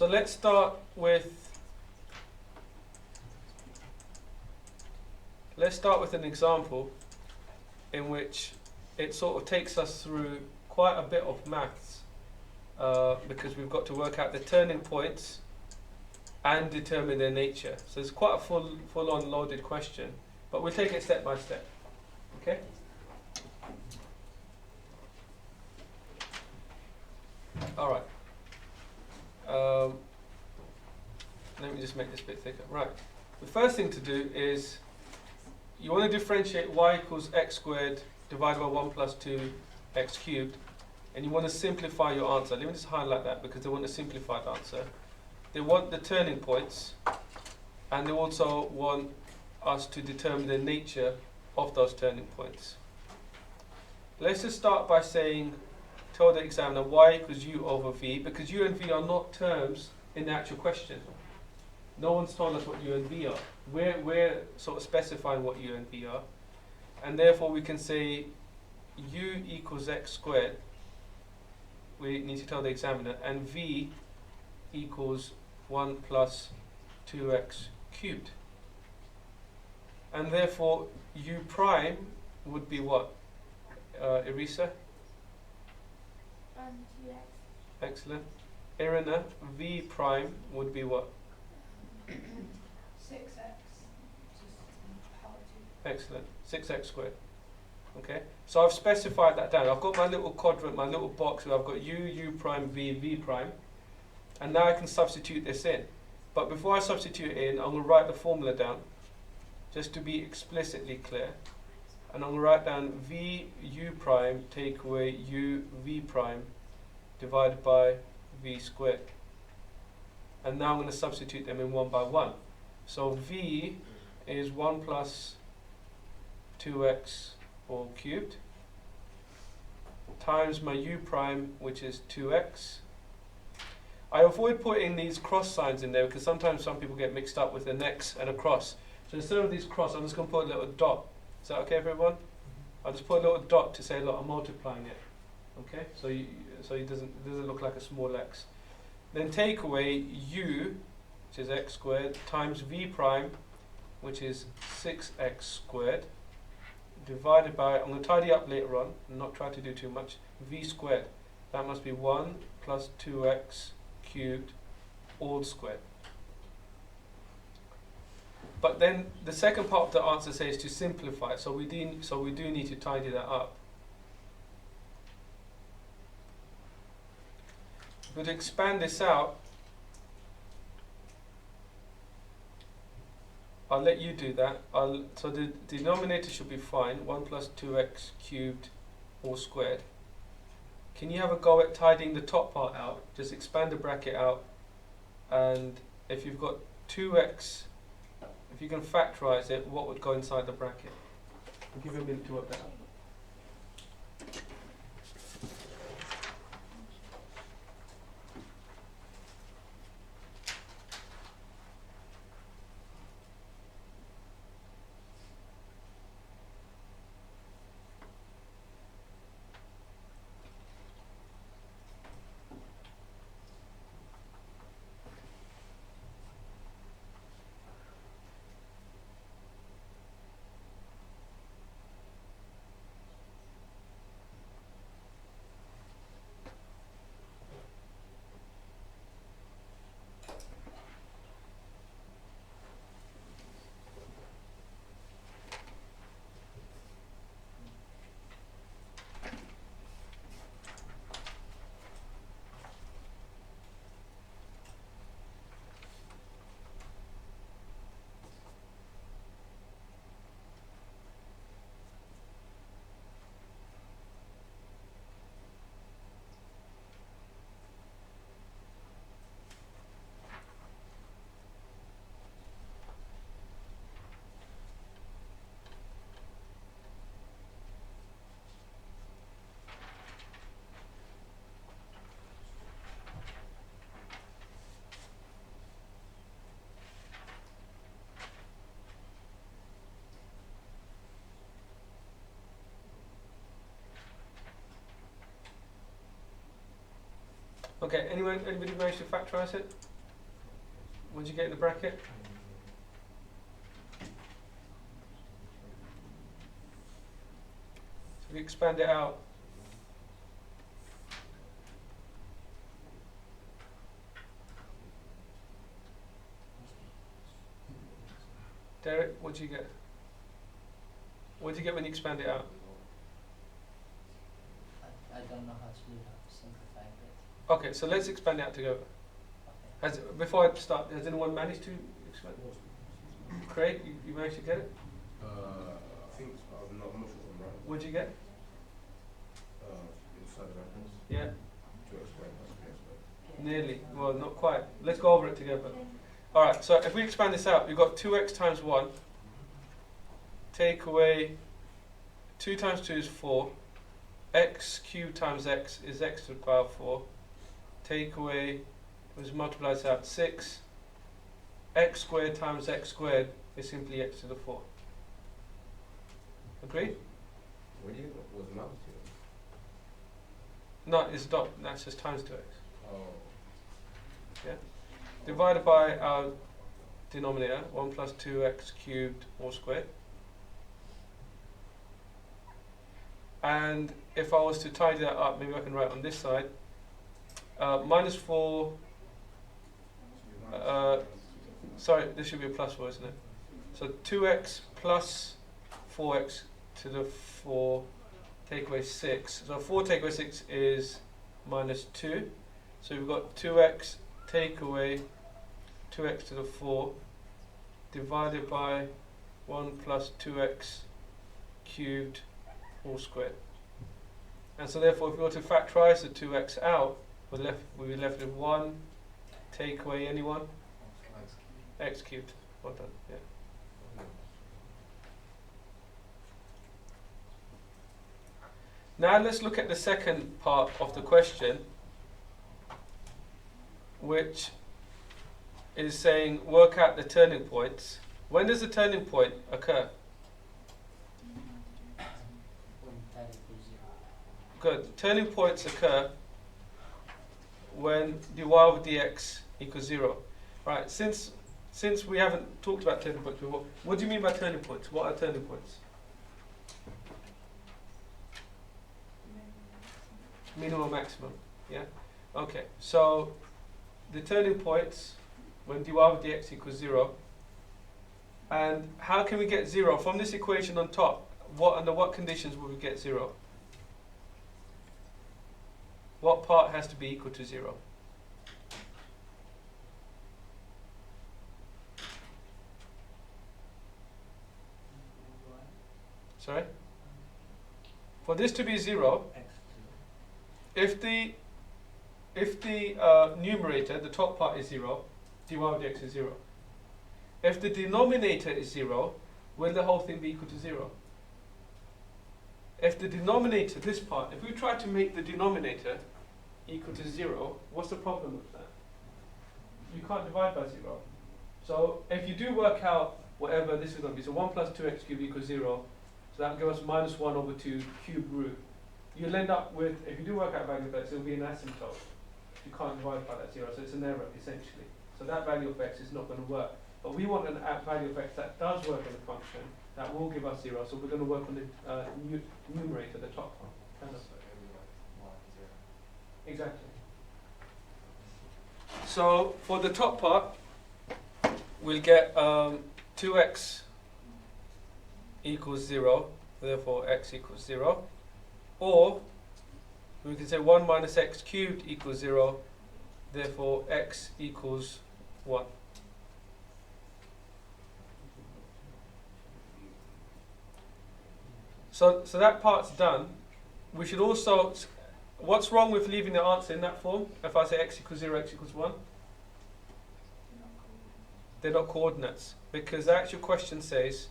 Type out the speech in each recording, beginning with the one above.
So let's start with an example in which it sort of takes us through quite a bit of maths, because we've got to work out the turning points and determine their nature. So it's quite a full-on loaded question, but we'll take it step by step. Okay? All right. Let me just make this a bit thicker. Right. The first thing to do is you want to differentiate y equals x squared divided by 1 plus 2x cubed, and you want to simplify your answer. Let me just highlight that because they want a simplified answer. They want the turning points, and they also want us to determine the nature of those turning points. Let's just start by saying, tell the examiner y equals u over v, because u and v are not terms in the actual question. No one's told us what u and v are. We're sort of specifying what u and v are, and therefore we can say u equals x squared. We need to tell the examiner, and v equals 1 plus 2x cubed. And therefore u prime would be what? Irisa? 2x. Excellent. Irina, v prime would be what? 6x. Excellent. 6x squared. Okay. So I've specified that down. I've got my little quadrant, my little box where I've got u prime, v prime. And now I can substitute this in. But before I substitute it in, I'm going to write the formula down, just to be explicitly clear. And I'm going to write down v u prime take away u v prime divided by v squared. And now I'm going to substitute them in one by one. So v is 1 plus 2x all cubed times my u prime, which is 2x. I avoid putting these cross signs in there because sometimes some people get mixed up with an x and a cross. So instead of these cross, I'm just going to put a little dot. Is that okay, everyone? I'll just put a little dot to say, look, I'm multiplying it. Okay, so it doesn't look like a small x. Then take away u, which is x squared, times v prime, which is 6x squared, divided by, I'm going to tidy up later on and not try to do too much, v squared. That must be 1 plus 2x cubed all squared. But then the second part of the answer says to simplify, so we do need to tidy that up. But to expand this out, I'll let you do that. So the denominator should be fine, 1 plus 2x cubed all squared. Can you have a go at tidying the top part out? Just expand the bracket out, and if you've got 2x, if you can factorize it, what would go inside the bracket? I'll give you a minute to work that out. Okay, anybody manage to factorize it? What did you get in the bracket? So if we expand it out, Derek, what do you get? What do you get when you expand it out? I don't know how to do that, simplifying it. Okay, so let's expand it out together. Okay. Before I start, has anyone managed to expand? Craig, you managed to get it? I think I'm not sure if I'm right. What did you get? Inside the reference. Yeah, 2x squared plus 3x squared. nearly. Well, not quite. Let's go over it together. Alright, so if we expand this out, we've got 2x times 1. Take away 2 times 2 is 4. X cubed times x is x to the power 4. Take away, which multiplies out 6. X squared times x squared is simply x to the 4. Agreed? What do you was the magnitude? No, it's dot. That's just times 2x. Oh. Divided by our denominator, 1 plus 2x cubed all squared. And if I was to tidy that up, maybe I can write on this side, minus 4, sorry, this should be a plus 4, isn't it? So 2x plus 4x to the 4, take away 6. So 4 take away 6 is minus 2. So we've got 2x take away 2x to the 4 divided by 1 plus 2x cubed all squared. And so therefore if we were to factorize the 2x out, we'll be left with 1 take away anyone? X cubed. Well done, yeah. Now let's look at the second part of the question, which is saying work out the turning points. When does the turning point occur? When that equals 0. Good. Turning points occur when dy over dx equals 0. Right, since we haven't talked about turning points before, what do you mean by turning points? What are turning points? Minimum, maximum. Yeah? Okay, so the turning points when dy over dx equals 0. And how can we get 0? From this equation on top, under what conditions will we get 0? What part has to be equal to 0? Sorry? For this to be 0, if the numerator, the top part is 0, dy over dx is 0. If the denominator is 0, will the whole thing be equal to 0? If the denominator, this part, if we try to make the denominator equal to 0, what's the problem with that? You can't divide by 0. So if you do work out whatever this is going to be, so 1 plus 2x cubed equals 0, so that will give us minus 1 over 2 cube root. You'll end up with, if you do work out value of x, it will be an asymptote. You can't divide by that 0, so it's an error essentially. So that value of x is not going to work. But we want an value of x that does work in the function, that will give us 0, so we're going to work on the numerator, the top one. Exactly. So for the top part, we'll get 2x equals 0, therefore x equals 0. Or we can say 1 minus x cubed equals 0, therefore x equals 1. So that part's done. We should also, what's wrong with leaving the answer in that form? If I say x equals 0, x equals 1? They're not coordinates, because the actual question says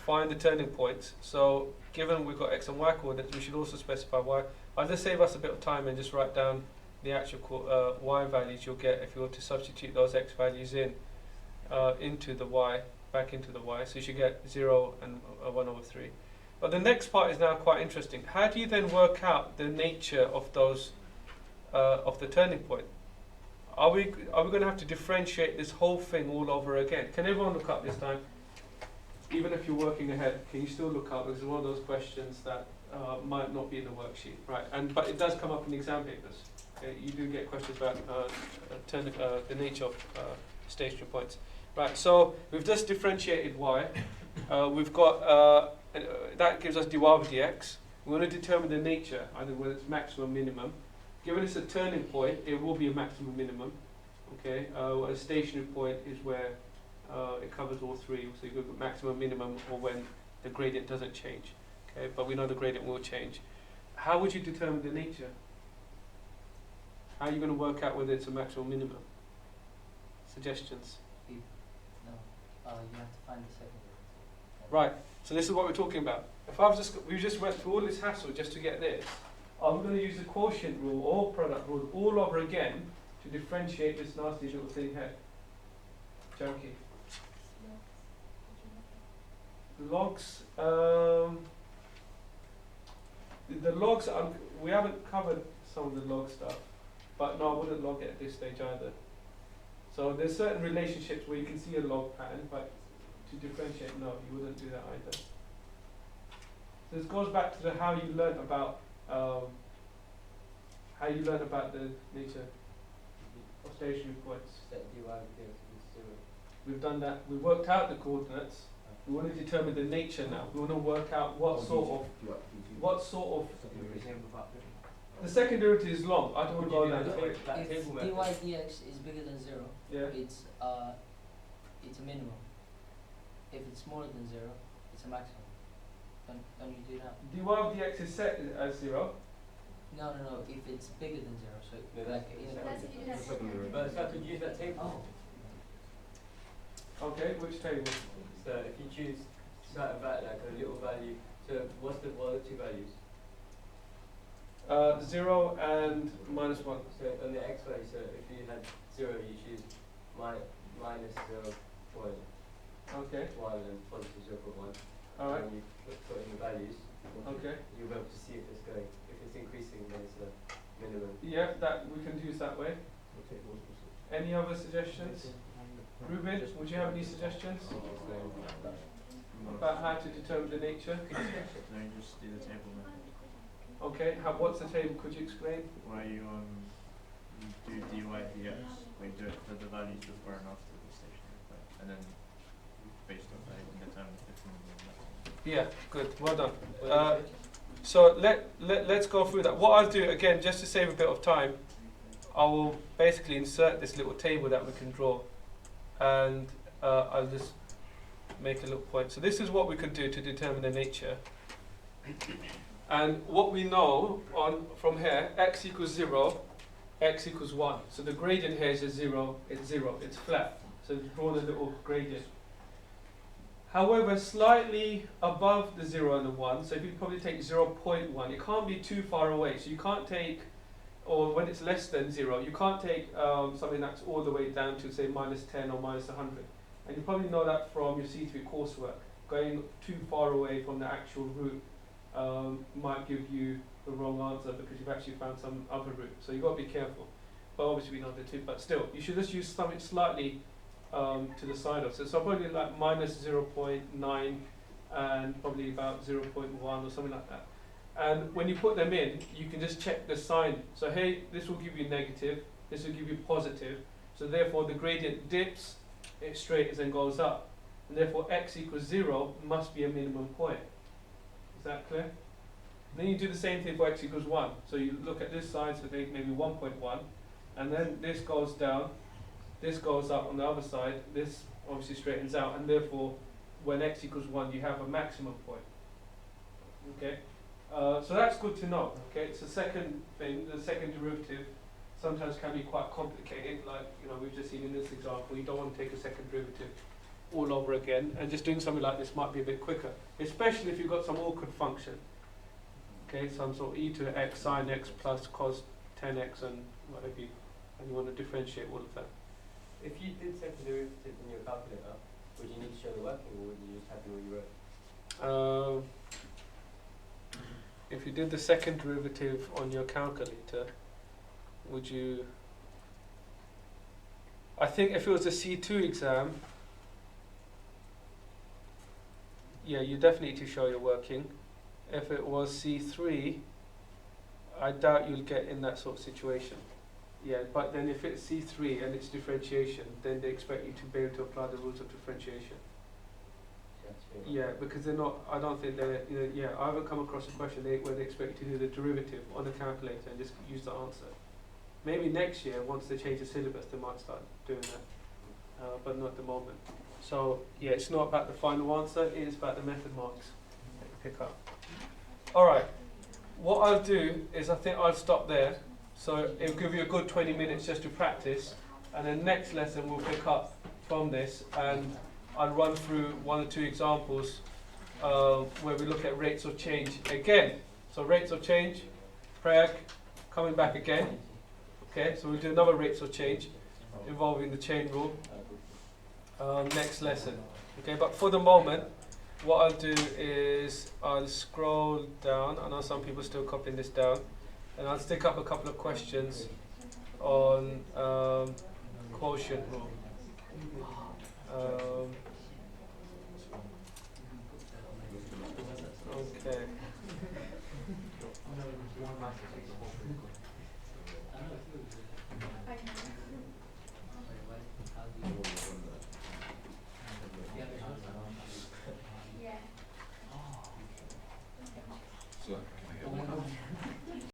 find the turning points. So given we've got x and y coordinates, we should also specify y. I'll just save us a bit of time and just write down the actual y values you'll get if you were to substitute those x values in into the y, back into the y. So you should get 0 and 1 over 3. But the next part is now quite interesting. How do you then work out the nature of those of the turning point? are we going to have to differentiate this whole thing all over again? Can everyone look up this time? Even if you're working ahead, can you still look up? Because it's one of those questions that might not be in the worksheet, right? But it does come up in exam papers. Okay? You do get questions about the nature of stationary points. Right, so we've just differentiated y. We've got, that gives us dy over dx. We want to determine the nature, either whether it's maximum, minimum. Given it's a turning point, it will be a maximum, minimum. Okay, a stationary point is where it covers all three. So you go for maximum, minimum, or when the gradient doesn't change. Okay, but we know the gradient will change. How would you determine the nature? How are you going to work out whether it's a maximum, minimum? Suggestions? No. You have to find the second derivative. Right. So this is what we're talking about. If we just went through all this hassle just to get this, I'm going to use the quotient rule or product rule all over again to differentiate this nasty little thing here. Junkie. Logs. The logs. We haven't covered some of the log stuff, but no, I wouldn't log it at this stage either. So there's certain relationships where you can see a log pattern, but to differentiate, no, you wouldn't do that either. So this goes back to how you learnt about the nature of stationary points. Set dy over dx is 0. We've done that. We've worked out the coordinates. We want to determine the nature now. We want to work out what sort of. The second derivative is long. I don't want to go down that way. If dy dx is bigger than 0, Yeah. it's a minimum. If it's smaller than 0, it's a maximum. Don't you do that? dy of dx is set as 0. No. If it's bigger than 0, so Yeah, like That's if you do that. But So I could use that table. oh, Okay, which table? So if you choose certain value, like a little value, so what are the two values? 0 and -1. So on the x value, so if you had 0, you choose minus 0.1 Okay. and positive 0.1. Alright. And you put in the values, Okay. you'll be able to see if it's going. If it's increasing, then it's a minimum. Yeah, that we can use that way. Any other suggestions? Ruben, would you have any suggestions about how to determine the nature? No, you just do the table method. Okay, what's the table? Could you explain? Where you do dy dx, where you do it for the values before and after the stationary point, and then based on that you can determine if it's minimum or maximum. Yeah, good. Well done. So let's go through that. What I'll do, again, just to save a bit of time, I will basically insert this little table that we can draw, and I'll just make a little point. So this is what we could do to determine the nature. And what we know from here, x equals 0, x equals 1. So the gradient here is 0, it's flat. So we've drawn a little gradient. However, slightly above the 0 and the 1, so if you probably take 0.1, it can't be too far away. So you can't take, or when it's less than 0, you can't take something that's all the way down to, say, -10 or -100. And you probably know that from your C3 coursework. Going too far away from the actual root might give you the wrong answer because you've actually found some other route. So you've got to be careful. But obviously we know the two. But still, you should just use something slightly to the side of. So probably like -0.9 and probably about 0.1 or something like that. And when you put them in, you can just check the sign. So hey, this will give you negative, this will give you positive. So therefore the gradient dips, it straightens and goes up. And therefore x equals 0 must be a minimum point. Is that clear? Then you do the same thing for x equals 1. So you look at this side, so maybe 1.1, and then this goes down, this goes up on the other side, this obviously straightens out, and therefore when x equals 1 you have a maximum point. Okay? So that's good to know. Okay, it's the second thing, the second derivative sometimes can be quite complicated, like we've just seen in this example. You don't want to take a second derivative all over again, and just doing something like this might be a bit quicker, especially if you've got some awkward function. Okay, some sort of e to x sine x plus cos 10x and whatever and you want to differentiate all of that. If you did second derivative in your calculator, would you need to show the working, or would you just have what you wrote? If you did the second derivative on your calculator, would you I think if it was a C2 exam, yeah, you definitely need to show you're working. If it was C3, I doubt you'll get in that sort of situation. Yeah, but then if it's C3 and it's differentiation, then they expect you to be able to apply the rules of differentiation. Yeah, because they're not, I don't think they're, yeah, I haven't come across a question where they expect you to do the derivative on the calculator and just use the answer. Maybe next year, once they change the syllabus, they might start doing that, but not at the moment. So, yeah, it's not about the final answer, it is about the method marks that you pick up. Alright, what I'll do is I think I'll stop there. So it'll give you a good 20 minutes just to practice, and then next lesson we'll pick up from this, and I'll run through 1 or 2 examples where we look at rates of change again. So rates of change, Prague, coming back again. Okay, so we'll do another rates of change involving the chain rule next lesson. Okay, but for the moment, what I'll do is I'll scroll down. I know some people are still copying this down. And I'll stick up a couple of questions on quotient rule.